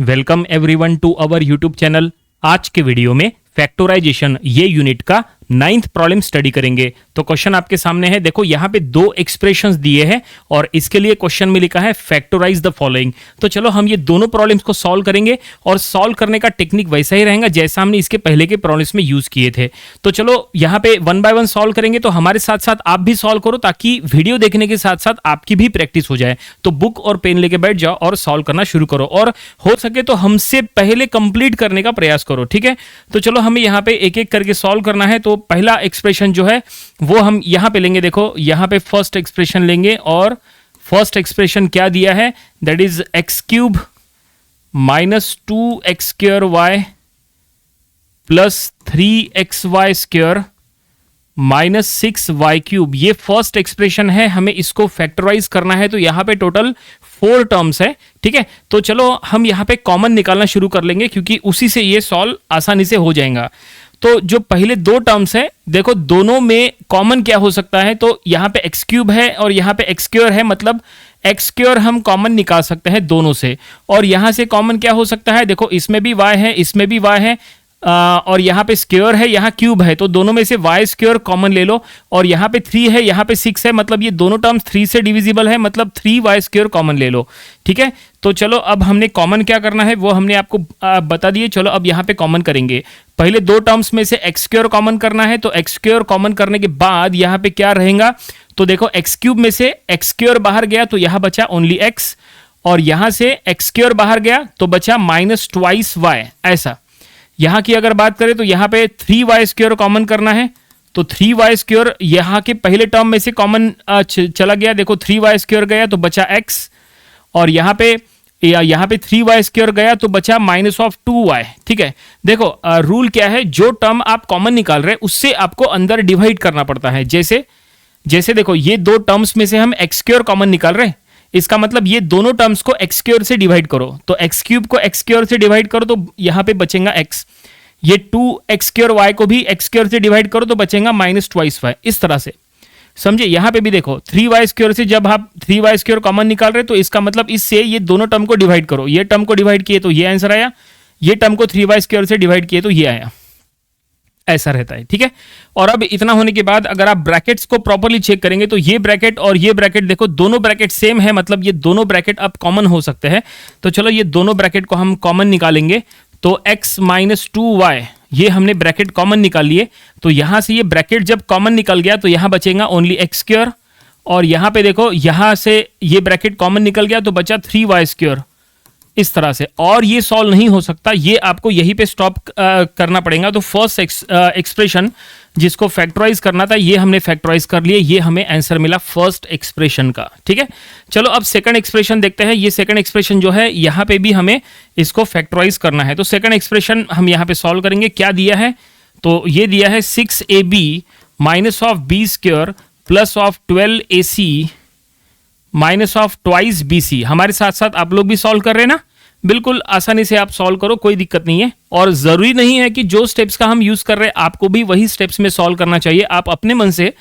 Welcome everyone to our YouTube channel. आज के video में फैक्टराइजेशन ये यूनिट का 9th प्रॉब्लम स्टडी करेंगे। तो क्वेश्चन आपके सामने है, देखो यहाँ पे दो एक्सप्रेशंस दिए हैं और इसके लिए क्वेश्चन में लिखा है फैक्टराइज द फॉलोइंग। तो चलो हम ये दोनों प्रॉब्लम्स को सॉल्व करेंगे और सॉल्व करने का टेक्निक वैसा ही रहेगा जैसा हमने इसके पहले के प्रॉब्लम्स में यूज किए थे। तो चलो यहाँ पे वन बाय वन सॉल्व करेंगे, तो हमारे साथ साथ आप भी सॉल्व करो ताकि वीडियो देखने के साथ साथ आपकी भी प्रैक्टिस हो जाए। तो बुक और पेन लेके बैठ जाओ और सॉल्व करना शुरू करो और हो सके तो हमसे पहले कंप्लीट करने का प्रयास करो, ठीक है। तो चलो हमें यहाँ पे एक एक करके सॉल्व करना है। तो पहला एक्सप्रेशन जो है वो हम यहां पे लेंगे। देखो यहां पे फर्स्ट एक्सप्रेशन लेंगे और फर्स्ट एक्सप्रेशन क्या दिया है, that is X cube minus 2x square Y plus 3x Y square minus 6y cube. ये फर्स्ट एक्सप्रेशन है, हमें इसको फैक्टराइज करना है। तो यहां पे टोटल 4 टर्म्स है, ठीक है। तो चलो हम यहां पे कॉमन निकालना शुरू कर लेंगे क्योंकि उसी से ये सॉल्व आसानी से हो जाएगा। तो जो पहले दो टर्म्स है, देखो दोनों में कॉमन क्या हो सकता है। तो यहाँ पे एक्स क्यूब है और यहाँ पे एक्स स्क्वायर है, मतलब एक्स स्क्वायर हम कॉमन निकाल सकते हैं दोनों से। और यहाँ से कॉमन क्या हो सकता है, देखो इसमें भी y है, इसमें भी y है और यहाँ पे स्क्वायर है, यहाँ क्यूब है, तो दोनों में से y स्क्वायर कॉमन ले लो। और यहाँ पे 3 है, यहाँ पे 6 है, मतलब ये दोनों टर्म्स 3 से डिविजिबल है, मतलब 3y स्क्वायर कॉमन ले लो, ठीक है। तो चलो अब हमने कॉमन क्या करना है वो हमने आपको बता दिए। चलो अब यहाँ पे कॉमन करेंगे। पहले दो टर्म्स में से एक्स स्क्वायर कॉमन करना है। तो एक्स स्क्वायर कॉमन करने के बाद यहाँ पे क्या रहेगा, तो देखो एक्स क्यूब में से एक्स स्क्वायर बाहर गया तो यहाँ बचा ओनली एक्स, और यहाँ से एक्स स्क्वायर बाहर गया तो बचा माइनस ट्वाइस वाई। ऐसा यहाँ की अगर बात करें तो यहाँ पे 3y स्क्वायर कॉमन करना है। तो 3y स्क्वायर यहाँ के पहले टर्म में से कॉमन चला गया, देखो 3y स्क्वायर गया तो बचा x, और यहाँ पे 3y स्क्वायर गया तो बचा माइनस ऑफ 2y, ठीक है। देखो रूल क्या है, जो टर्म आप कॉमन निकाल रहे हैं उससे आपको अंदर डिवाइड करना पड़ता है। जैसे देखो ये दो टर्म्स में से हम एक्स स्क्वायर कॉमन निकाल रहे हैं, इसका मतलब ये दोनों टर्म्स को एक्स स्क्वायर से डिवाइड करो। तो एक्स क्यूब को एक्स स्क्वायर से डिवाइड करो तो यहाँ पे बचेगा x। ये 2x स्क्वायर y को भी x स्क्वायर से डिवाइड करो तो बचेगा माइनस ट्वाइस y। इस तरह से समझे। यहाँ पे भी देखो 3y स्क्वायर से जब आप 3y स्क्वायर कॉमन निकाल रहे तो इसका मतलब इससे ये दोनों टर्म को डिवाइड करो। ये टर्म को डिवाइड किए तो ये आंसर आया, ये टर्म को 3y स्क्वायर से डिवाइड किए तो ये आया। ऐसा रहता है, ठीक है। और अब इतना होने के बाद अगर आप ब्रैकेट्स को प्रॉपर्ली चेक करेंगे तो ये ब्रैकेट और ये ब्रैकेट, देखो दोनों ब्रैकेट सेम है, मतलब ये दोनों ब्रैकेट अब कॉमन हो सकते हैं। तो चलो ये दोनों ब्रैकेट को हम कॉमन निकालेंगे। तो x माइनस 2y ये हमने ब्रैकेट कॉमन निकाल लिए। तो यहां से ये ब्रैकेट जब कॉमन निकल गया तो यहां बचेगा ओनली एक्स स्क्वायर, और यहां पे देखो यहां से ये ब्रैकेट कॉमन निकल गया तो बचा 3y स्क्वायर। इस तरह से, और ये सॉल्व नहीं हो सकता, ये आपको यहीं पे स्टॉप करना पड़ेगा। तो फर्स्ट एक्सप्रेशन जिसको फैक्टराइज करना था ये हमने फैक्टराइज कर लिए, ये हमें आंसर मिला फर्स्ट एक्सप्रेशन का, ठीक है। चलो अब सेकंड एक्सप्रेशन देखते हैं। ये सेकंड एक्सप्रेशन जो है यहाँ पे भी हमें इसको फैक्टराइज करना है। तो सेकंड एक्सप्रेशन हम यहाँ पे सॉल्व करेंगे। क्या दिया है, तो ये दिया है 6ab minus of B square plus of 12ac minus of twice BC। हमारे साथ साथ आप लोग भी सॉल्व कर रहे हैं ना, बिल्कुल आसानी से आप सॉल्व करो, कोई दिक्कत नहीं है। और जरूरी नहीं है कि जो स्टेप्स का हम यूज कर रहे हैं आपको भी वही स्टेप्स में सॉल्व करना चाहिए। आप अपने मन से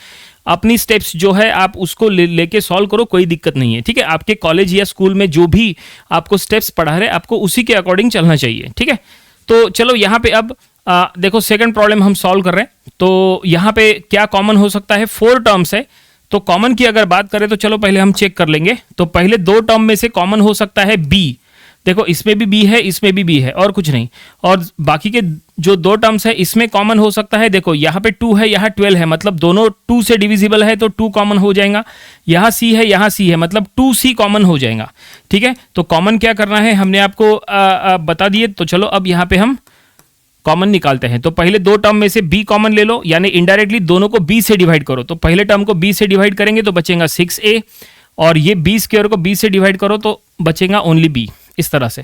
अपनी स्टेप्स जो है आप उसको लेके सॉल्व करो, कोई दिक्कत नहीं है, ठीक है। आपके कॉलेज या स्कूल में जो भी आपको स्टेप्स पढ़ा रहे आपको उसी के अकॉर्डिंग चलना चाहिए, ठीक है। तो चलो यहाँ पे अब देखो सेकेंड प्रॉब्लम हम सॉल्व कर रहे हैं। तो यहाँ पे क्या कॉमन हो सकता है, 4 टर्म्स है। तो कॉमन की अगर बात करें तो चलो पहले हम चेक कर लेंगे। तो पहले दो टर्म में से कॉमन हो सकता है b। देखो इसमें भी b है, इसमें भी b है, और कुछ नहीं। और बाकी के जो दो टर्म्स है इसमें कॉमन हो सकता है, देखो यहाँ पे 2 है, यहाँ 12 है, मतलब दोनों 2 से डिविजिबल है तो 2 कॉमन हो जाएगा। यहाँ c है, यहाँ c है, मतलब 2c कॉमन हो जाएगा, ठीक है। तो कॉमन क्या करना है हमने आपको बता दिए। तो चलो अब यहाँ पे हम कॉमन निकालते हैं। तो पहले दो टर्म में से b कॉमन ले लो, यानी इनडायरेक्टली दोनों को b से डिवाइड करो। तो पहले टर्म को b से डिवाइड करेंगे तो बचेगा 6a, और ये b स्क्वायर को b से डिवाइड करो तो बचेगा ओनली b। इस तरह से,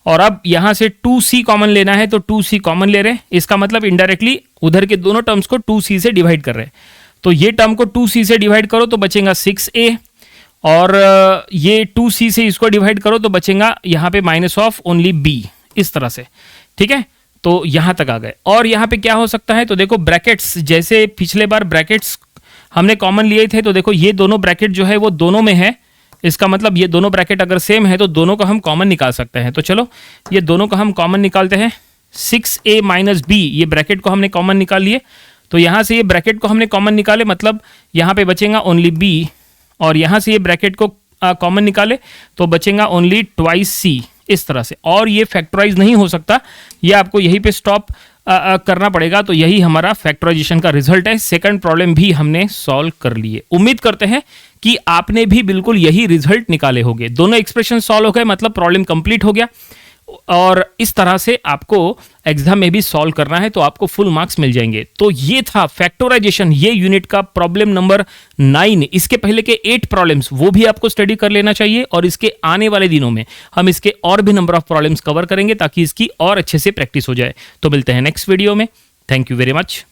और अब यहां से 2c कॉमन लेना है तो 2c कॉमन ले रहे हैं, इसका मतलब इनडायरेक्टली उधर के दोनों टर्म्स को 2c से डिवाइड कर रहे हैं। तो ये टर्म को 2c से डिवाइड करो तो बचेगा 6a, और ये 2c से इसको डिवाइड करो तो बचेगा यहाँ पे माइनस ऑफ ओनली b। इस तरह से, ठीक है। तो यहां तक आ गए। और यहां पे क्या हो सकता है, तो देखो ब्रैकेट्स, जैसे पिछले बार ब्रैकेट्स हमने कॉमन लिए थे, तो देखो ये दोनों ब्रैकेट जो है वो दोनों में है, इसका मतलब ये दोनों ब्रैकेट अगर सेम है तो दोनों का हम कॉमन निकाल सकते हैं। तो चलो ये दोनों का हम कॉमन निकालते हैं। 6a माइनस बी, ये ब्रैकेट को हमने कॉमन निकाल लिए। तो यहाँ से ये ब्रैकेट को हमने कॉमन निकाले, मतलब यहाँ पे बचेगा ओनली b, और यहाँ से ये ब्रैकेट को कॉमन निकाले तो बचेगा ओनली ट्वाइस c, इस तरह से। और ये फैक्टराइज नहीं हो सकता, ये आपको यहीं पे स्टॉप करना पड़ेगा। तो यही हमारा फैक्टराइजेशन का रिजल्ट है। सेकंड प्रॉब्लम भी हमने सॉल्व कर लिए। उम्मीद करते हैं कि आपने भी बिल्कुल यही रिजल्ट निकाले होंगे। दोनों एक्सप्रेशन सॉल्व हो गए, मतलब प्रॉब्लम कंप्लीट हो गया। और इस तरह से आपको एग्जाम में भी सॉल्व करना है तो आपको फुल मार्क्स मिल जाएंगे। तो ये था फैक्टराइजेशन, ये यूनिट का प्रॉब्लम नंबर 9। इसके पहले के 8 प्रॉब्लम्स वो भी आपको स्टडी कर लेना चाहिए, और इसके आने वाले दिनों में हम इसके और भी नंबर ऑफ प्रॉब्लम्स कवर करेंगे ताकि इसकी और अच्छे से प्रैक्टिस हो जाए। तो मिलते हैं नेक्स्ट वीडियो में। Thank you very much.